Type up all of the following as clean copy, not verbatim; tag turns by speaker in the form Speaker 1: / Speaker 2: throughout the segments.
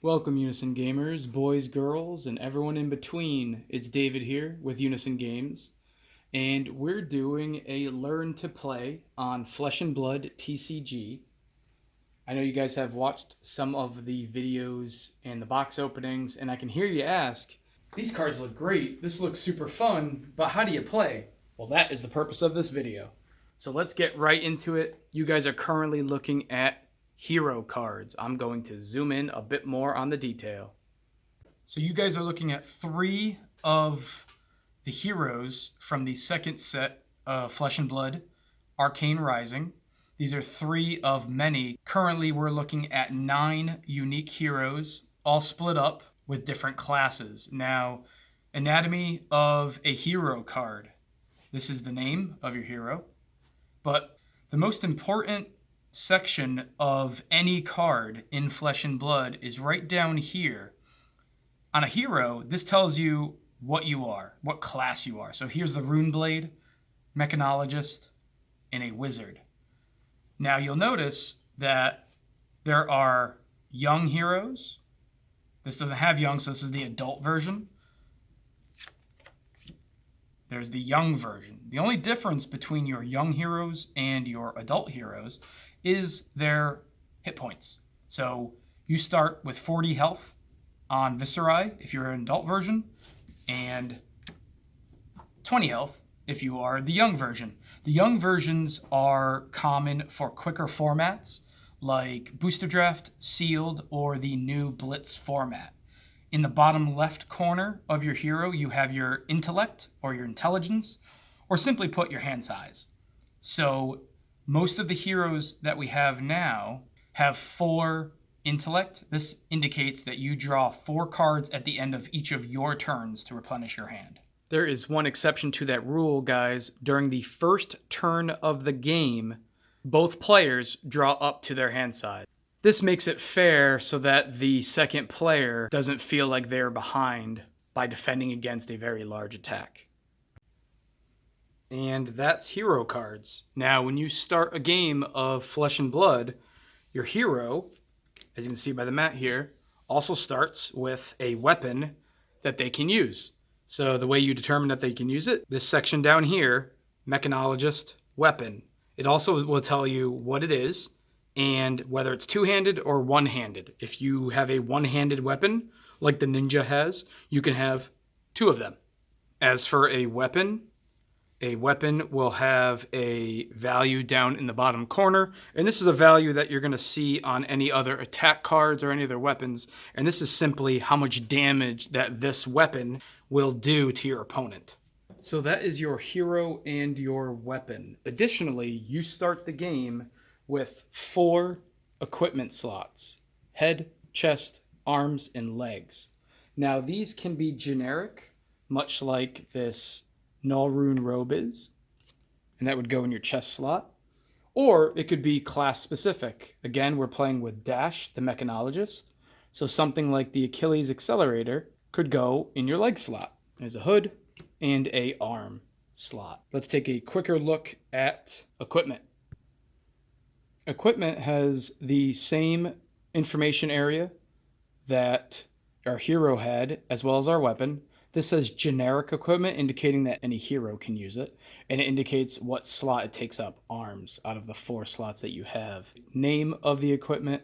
Speaker 1: Welcome, Unison Gamers, boys, girls, and everyone in between. It's David here with Unison Games, and we're doing a Learn to Play on Flesh and Blood TCG. I know you guys have watched some of the videos and the box openings, and I can hear you ask, these cards look great, this looks super fun, but how do you play? Well, that is the purpose of this video. So let's get right into it. You guys are currently looking at hero cards. I'm going to zoom in a bit more on the detail. So you guys are looking at three of the heroes from the second set of Flesh and Blood Arcane Rising. These are three of many. Currently we're looking at 9 unique heroes, all split up with different classes. Now, anatomy of a hero card. This is the name of your hero. But the most important section of any card in Flesh and Blood is right down here. On a hero, this tells you what you are, what class you are. So here's the Rune Blade, Mechanologist, and a Wizard. Now you'll notice that there are young heroes. This doesn't have young, so this is the adult version. There's the young version. The only difference between your young heroes and your adult heroes is their hit points. So you start with 40 health on Viscerai if you're an adult version, and 20 health if you are the young version. The young versions are common for quicker formats like Booster Draft, Sealed, or the new Blitz format. In the bottom left corner of your hero, you have your intellect or your intelligence, or simply put, your hand size. So most of the heroes that we have now have 4 intellect. This indicates that you draw 4 cards at the end of each of your turns to replenish your hand. There is one exception to that rule, guys. During the first turn of the game, both players draw up to their hand size. This makes it fair so that the second player doesn't feel like they're behind by defending against a very large attack. And that's hero cards. Now, when you start a game of Flesh and Blood, your hero, as you can see by the mat here, also starts with a weapon that they can use. So the way you determine that they can use it, this section down here, Mechanologist, weapon. It also will tell you what it is and whether it's two-handed or one-handed. If you have a one-handed weapon, like the ninja has, you can have 2 of them. As for a weapon will have a value down in the bottom corner, and this is a value that you're going to see on any other attack cards or any other weapons, and this is simply how much damage that this weapon will do to your opponent. So that is your hero and your weapon. Additionally, you start the game with 4 equipment slots: head, chest, arms, and legs. Now these can be generic, much like this Null Rune robe is, and that would go in your chest slot. Or it could be class specific. Again, we're playing with Dash, the Mechanologist, so something like the Achilles Accelerator could go in your leg slot. There's a hood and a arm slot. Let's take a quicker look at equipment. Equipment has the same information area that our hero had, as well as our weapon. This says generic equipment, indicating that any hero can use it, and it indicates what slot it takes up, arms, out of the 4 slots that you have. Name of the equipment.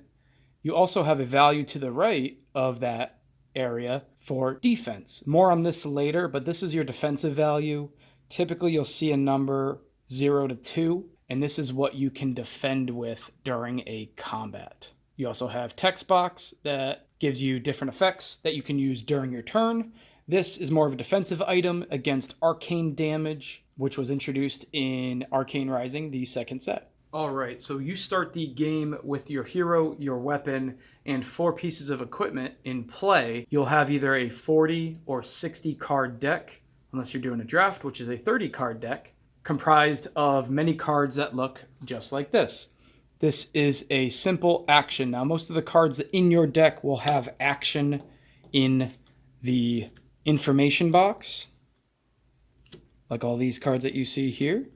Speaker 1: You also have a value to the right of that area for defense. More on this later, but this is your defensive value. Typically, you'll see a number 0 to 2, and this is what you can defend with during a combat. You also have text box that gives you different effects that you can use during your turn. This is more of a defensive item against arcane damage, which was introduced in Arcane Rising, the second set. All right, so you start the game with your hero, your weapon, and 4 pieces of equipment in play. You'll have either a 40 or 60 card deck, unless you're doing a draft, which is a 30 card deck, comprised of many cards that look just like this. This is a simple action. Now, most of the cards in your deck will have action in the information box, like all these cards that you see here.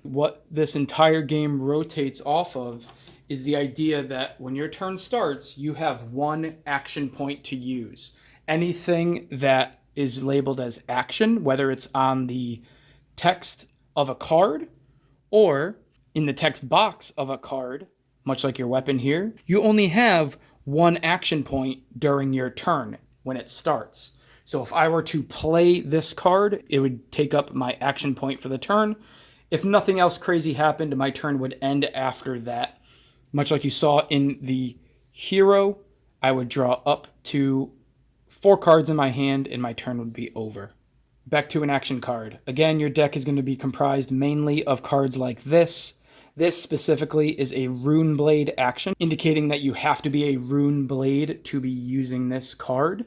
Speaker 1: What this entire game rotates off of is the idea that when your turn starts, you have one action point to use. Anything that is labeled as action, whether it's on the text of a card or in the text box of a card, much like your weapon here, you only have one action point during your turn when it starts. So if I were to play this card, it would take up my action point for the turn. If nothing else crazy happened, my turn would end after that. Much like you saw in the hero, I would draw up to 4 cards in my hand and my turn would be over. Back to an action card. Again, your deck is going to be comprised mainly of cards like this. This specifically is a Rune Blade action, indicating that you have to be a Rune Blade to be using this card.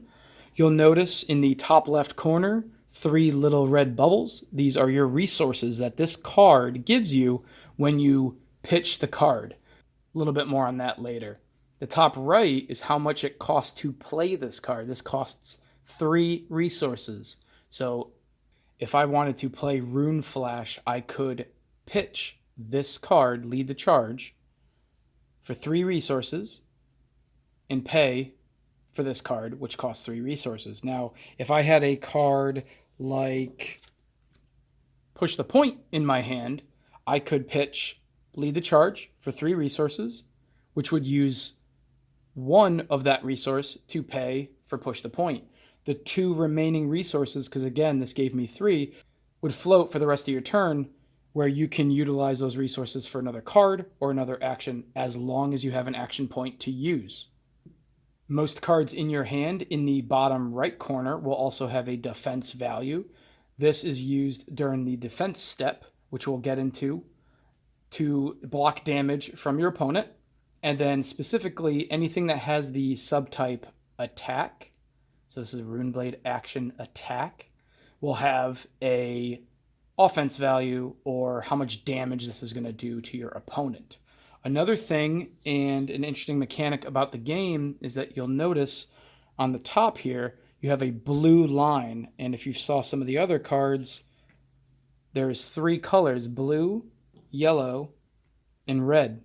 Speaker 1: You'll notice in the top left corner, 3 little red bubbles. These are your resources that this card gives you when you pitch the card. A little bit more on that later. The top right is how much it costs to play this card. This costs 3 resources. So if I wanted to play Rune Flash, I could pitch this card, Lead the Charge, for 3 resources and pay for this card, which costs 3 resources. Now, if I had a card like Push the Point in my hand, I could pitch Lead the Charge for 3 resources, which would use 1 of that resource to pay for Push the Point. The 2 remaining resources, because again, this gave me 3, would float for the rest of your turn, where you can utilize those resources for another card or another action as long as you have an action point to use. Most cards in your hand in the bottom right corner will also have a defense value. This is used during the defense step, which we'll get into, to block damage from your opponent. And then specifically anything that has the subtype attack, so this is a Rune Blade action attack, will have a offense value or how much damage this is going to do to your opponent. Another thing and an interesting mechanic about the game is that you'll notice on the top here, you have a blue line. And if you saw some of the other cards, there's 3 colors, blue, yellow, and red.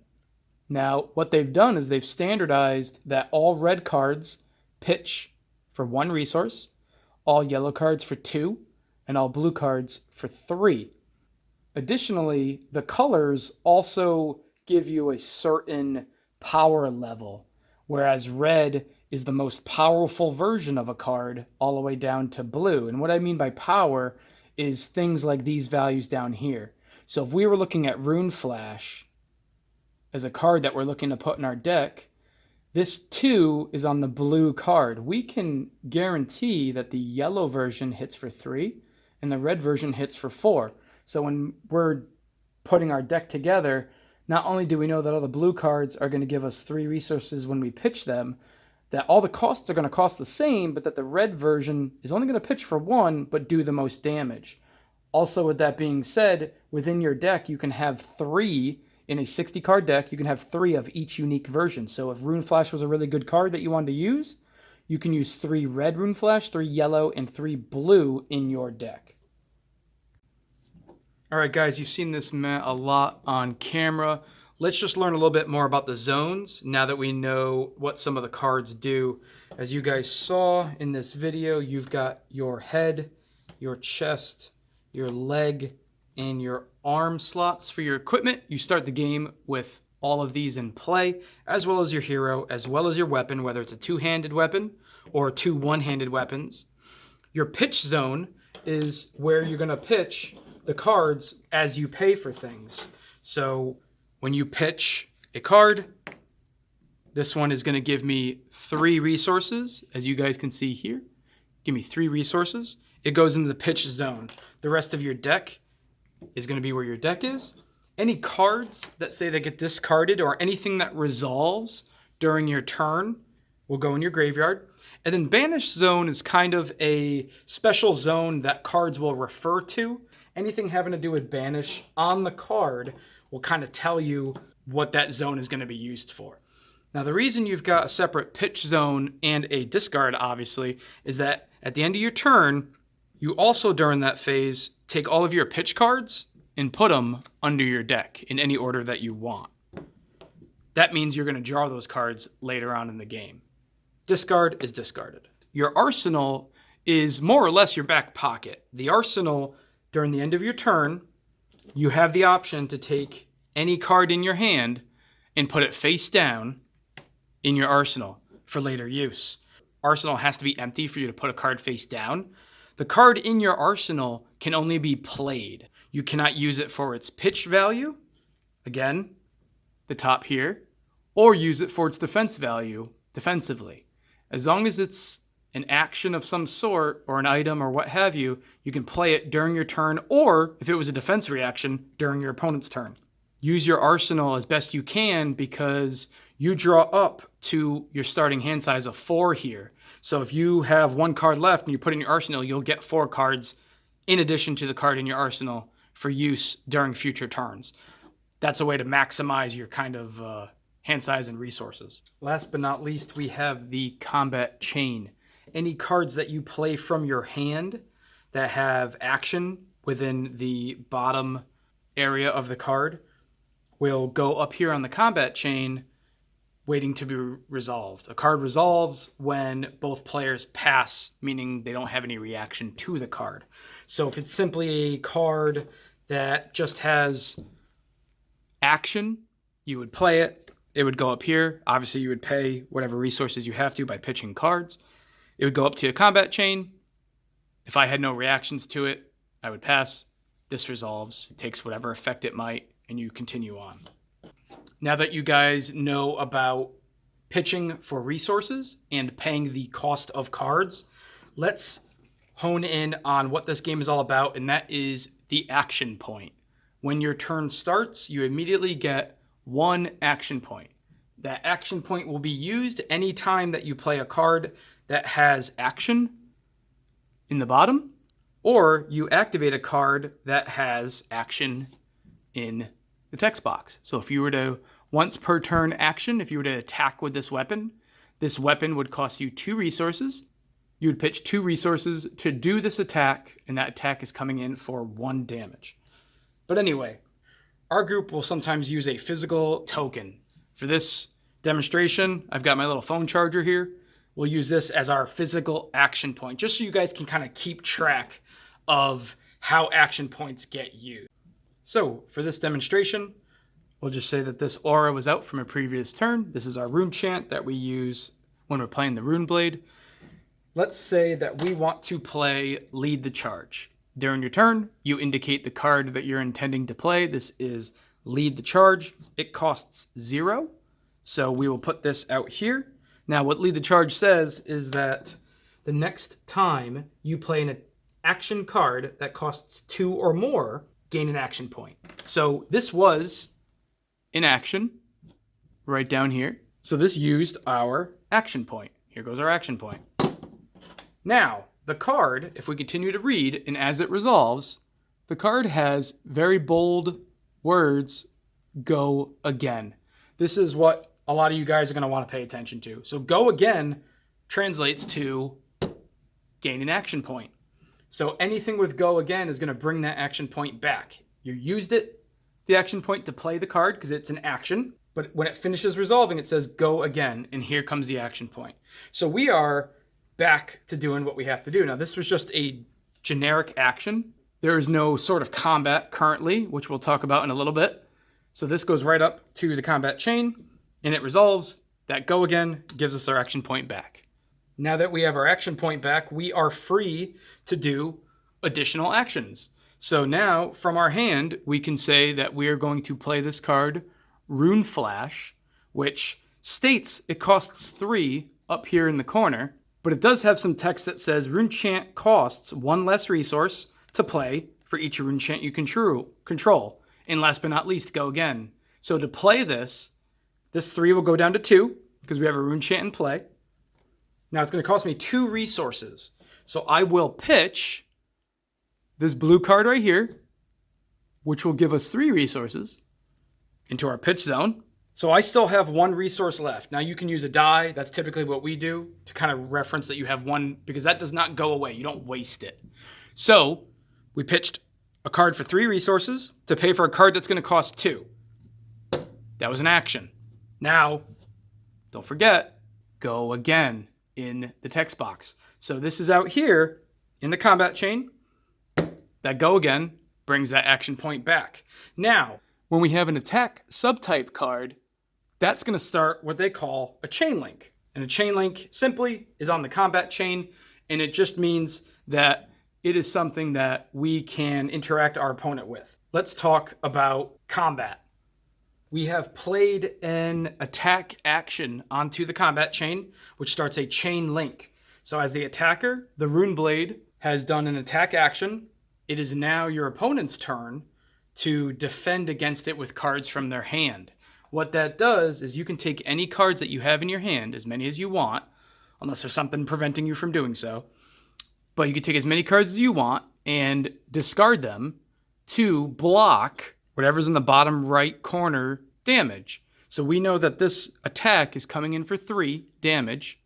Speaker 1: Now, what they've done is they've standardized that all red cards pitch for 1 resource, all yellow cards for 2, and all blue cards for 3. Additionally, the colors also give you a certain power level, whereas red is the most powerful version of a card all the way down to blue. And what I mean by power is things like these values down here. So if we were looking at Rune Flash as a card that we're looking to put in our deck, this 2 is on the blue card. We can guarantee that the yellow version hits for 3 and the red version hits for 4. So when we're putting our deck together, not only do we know that all the blue cards are going to give us 3 resources when we pitch them, that all the costs are going to cost the same, but that the red version is only going to pitch for 1 but do the most damage. Also, with that being said, within your deck, you can have 3. In a 60-card deck, you can have 3 of each unique version. So if Rune Flash was a really good card that you wanted to use, you can use 3 red Rune Flash, 3 yellow, and 3 blue in your deck. All right, guys, you've seen this a lot on camera. Let's just learn a little bit more about the zones now that we know what some of the cards do. As you guys saw in this video, you've got your head, your chest, your leg, and your arm slots for your equipment. You start the game with all of these in play, as well as your hero, as well as your weapon, whether it's a 2-handed weapon or 2 one-handed weapons. Your pitch zone is where you're going to pitch the cards as you pay for things. So when you pitch a card, this one is going to give me 3 resources, as you guys can see here. Give me 3 resources. It goes into the pitch zone. The rest of your deck is going to be where your deck is. Any cards that say they get discarded or anything that resolves during your turn will go in your graveyard. And then Banish Zone is kind of a special zone that cards will refer to. Anything having to do with Banish on the card will kind of tell you what that zone is going to be used for. Now, the reason you've got a separate pitch zone and a discard, obviously, is that at the end of your turn, you also, during that phase, take all of your pitch cards and put them under your deck in any order that you want. that means you're going to draw those cards later on in the game. Discard is discarded. Your arsenal is more or less your back pocket. The arsenal, during the end of your turn, you have the option to take any card in your hand and put it face down in your arsenal for later use. Arsenal has to be empty for you to put a card face down. The card in your arsenal can only be played. You cannot use it for its pitch value, again, the top here, or use it for its defense value defensively. As long as it's an action of some sort or an item or what have you, you can play it during your turn, or if it was a defense reaction, during your opponent's turn. Use your arsenal as best you can because you draw up to your starting hand size of 4 here. So if you have 1 card left and you put it in your arsenal, you'll get 4 cards in addition to the card in your arsenal for use during future turns. That's a way to maximize your kind of hand size and resources. Last but not least, we have the combat chain. Any cards that you play from your hand that have action within the bottom area of the card will go up here on the combat chain waiting to be resolved. A card resolves when both players pass, meaning they don't have any reaction to the card. So if it's simply a card that just has action, you would play it. It would go up here. Obviously, you would pay whatever resources you have to by pitching cards. It would go up to a combat chain. If I had no reactions to it, I would pass. This resolves, takes whatever effect it might, and you continue on. Now that you guys know about pitching for resources and paying the cost of cards, let's hone in on what this game is all about, and that is the action point. When your turn starts, you immediately get 1 action point. That action point will be used anytime that you play a card that has action in the bottom, or you activate a card that has action in the text box. So if you were to, once per turn action, if you were to attack with this weapon would cost you 2 resources. You would pitch 2 resources to do this attack, and that attack is coming in for 1 damage. But anyway, our group will sometimes use a physical token. For this demonstration, I've got my little phone charger here. We'll use this as our physical action point, just so you guys can kind of keep track of how action points get used. So for this demonstration, we'll just say that this aura was out from a previous turn. This is our rune chant that we use when we're playing the rune blade. Let's say that we want to play Lead the Charge. During your turn, you indicate the card that you're intending to play. This is Lead the Charge. It costs 0, so we will put this out here. Now, what Lead the Charge says is that the next time you play an action card that costs 2 or more, gain an action point. So this was an action right down here. So this used our action point. Here goes our action point. Now, the card, if we continue to read, and as it resolves, the card has very bold words, go again. This is what a lot of you guys are going to want to pay attention to. So go again translates to gain an action point. So anything with go again is going to bring that action point back. You used it, the action point, to play the card because it's an action. But when it finishes resolving, it says go again. And here comes the action point. So we are back to doing what we have to do. Now, this was just a generic action. There is no sort of combat currently, which we'll talk about in a little bit. So this goes right up to the combat chain, and it resolves. That go again gives us our action point back. Now that we have our action point back, we are free to do additional actions. So now, from our hand, we can say that we are going to play this card, Rune Flash, which states it costs 3 up here in the corner, but it does have some text that says Rune Chant costs 1 less resource to play for each Rune Chant you control. And last but not least, go again. So to play this 3 will go down to 2 because we have a Rune Chant in play. Now it's going to cost me 2 resources. So I will pitch this blue card right here, which will give us 3 resources into our pitch zone. So I still have 1 resource left. Now you can use a die. That's typically what we do to kind of reference that you have 1, because that does not go away. You don't waste it. So we pitched a card for 3 resources to pay for a card that's going to cost 2. That was an action. Now, don't forget, go again in the text box. So this is out here in the combat chain. That go again brings that action point back. Now, when we have an attack subtype card, that's going to start what they call a chain link. And a chain link simply is on the combat chain, and it just means that it is something that we can interact our opponent with. Let's talk about combat. We have played an attack action onto the combat chain, which starts a chain link. So as the attacker, the Rune Blade has done an attack action. It is now your opponent's turn to defend against it with cards from their hand. What that does is you can take any cards that you have in your hand, as many as you want, unless there's something preventing you from doing so. But you can take as many cards as you want and discard them to block whatever's in the bottom right corner damage. So we know that this attack is coming in for 3 damage.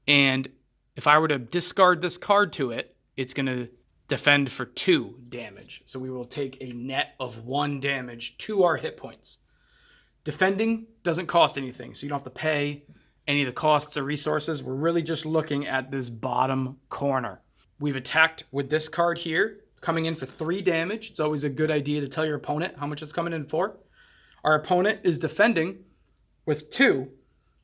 Speaker 1: And if I were to discard this card to it, it's going to defend for 2 damage. So we will take a net of 1 damage to our hit points. Defending doesn't cost anything, so you don't have to pay any of the costs or resources. We're really just looking at this bottom corner. We've attacked with this card here, coming in for 3 damage. It's always a good idea to tell your opponent how much it's coming in for. Our opponent is defending with 2.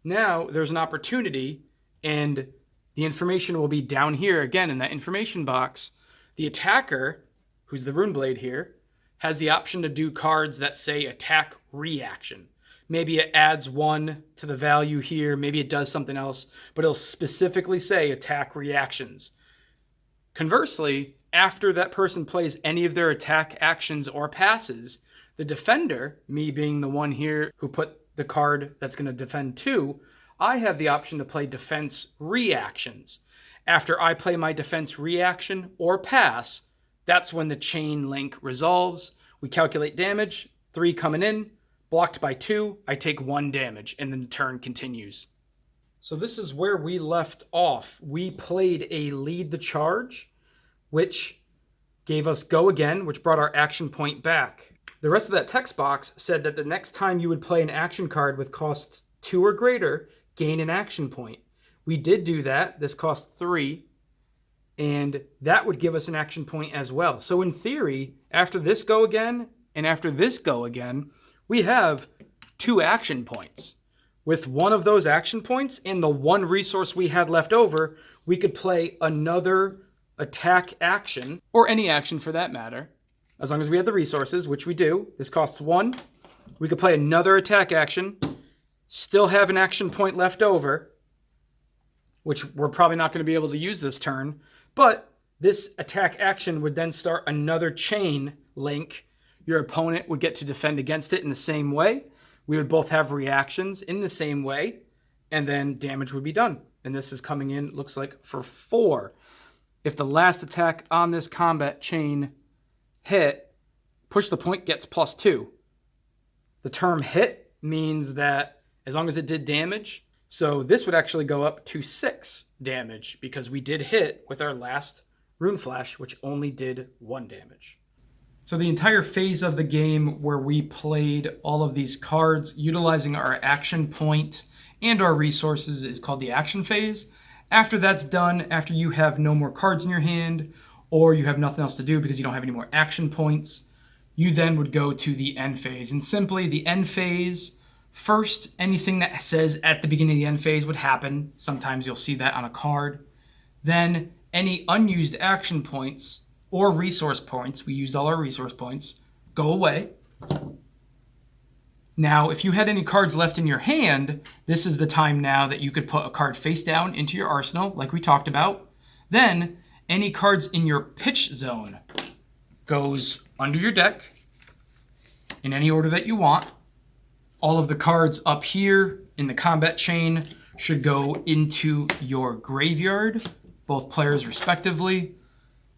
Speaker 1: Now there's an opportunity, and the information will be down here again in that information box. The attacker, who's the Rune Blade here, has the option to do cards that say attack reaction. Maybe it adds 1 to the value here. Maybe it does something else, but it'll specifically say attack reactions. Conversely, after that person plays any of their attack actions or passes, the defender, me being the one here who put the card that's going to defend 2, I have the option to play defense reactions. After I play my defense reaction or pass, that's when the chain link resolves. We calculate damage, 3 coming in, blocked by 2, I take 1 damage, and then the turn continues. So this is where we left off. We played a lead the charge, which gave us go again, which brought our action point back. The rest of that text box said that the next time you would play an action card with cost 2 or greater, gain an action point. We did do that. This cost 3, and that would give us an action point as well. So in theory, after this go again and after this go again, we have 2 action points. With one of those action points and the 1 resource we had left over, we could play another attack action, or any action for that matter, as long as we had the resources, which we do. This costs 1. We could play another attack action, still have an action point left over, which we're probably not going to be able to use this turn, but this attack action would then start another chain link. Your opponent would get to defend against it in the same way. We would both have reactions in the same way, and then damage would be done. And this is coming in, looks like, for 4. If the last attack on this combat chain hit, push the point gets +2. The term hit means that as long as it did damage, so this would actually go up to 6 damage because we did hit with our last Rune Flash, which only did 1 damage. So the entire phase of the game where we played all of these cards utilizing our action point and our resources is called the action phase. After that's done, after you have no more cards in your hand or you have nothing else to do because you don't have any more action points, you then would go to the end phase. And simply the end phase, first, anything that says at the beginning of the end phase would happen. Sometimes you'll see that on a card. Then any unused action points or resource points, we used all our resource points, go away. Now, if you had any cards left in your hand, this is the time now that you could put a card face down into your arsenal, like we talked about. Then, any cards in your pitch zone goes under your deck in any order that you want. All of the cards up here in the combat chain should go into your graveyard, both players respectively.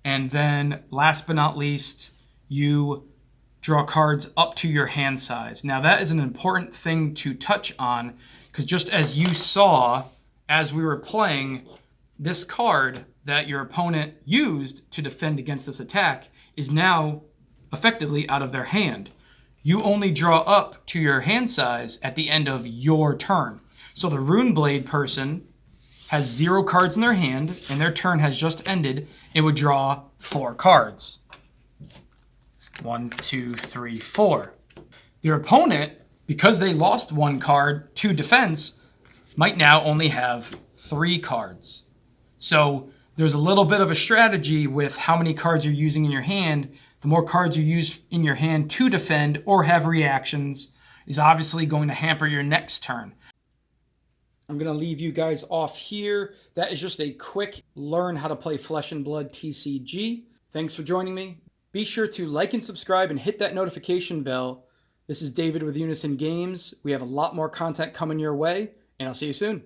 Speaker 1: And then, last but not least, you draw cards up to your hand size. Now, that is an important thing to touch on, because just as you saw as we were playing, this card that your opponent used to defend against this attack is now effectively out of their hand. you only draw up to your hand size at the end of your turn. So the Rune Blade person has 0 cards in their hand, and their turn has just ended. It would draw 4 cards. 1, 2, 3, 4. Your opponent, because they lost 1 card to defense, might now only have 3 cards. So there's a little bit of a strategy with how many cards you're using in your hand. The more cards you use in your hand to defend or have reactions is obviously going to hamper your next turn. I'm going to leave you guys off here. That is just a quick learn how to play Flesh and Blood TCG. Thanks for joining me. Be sure to like and subscribe and hit that notification bell. This is David with Unison Games. We have a lot more content coming your way, and I'll see you soon.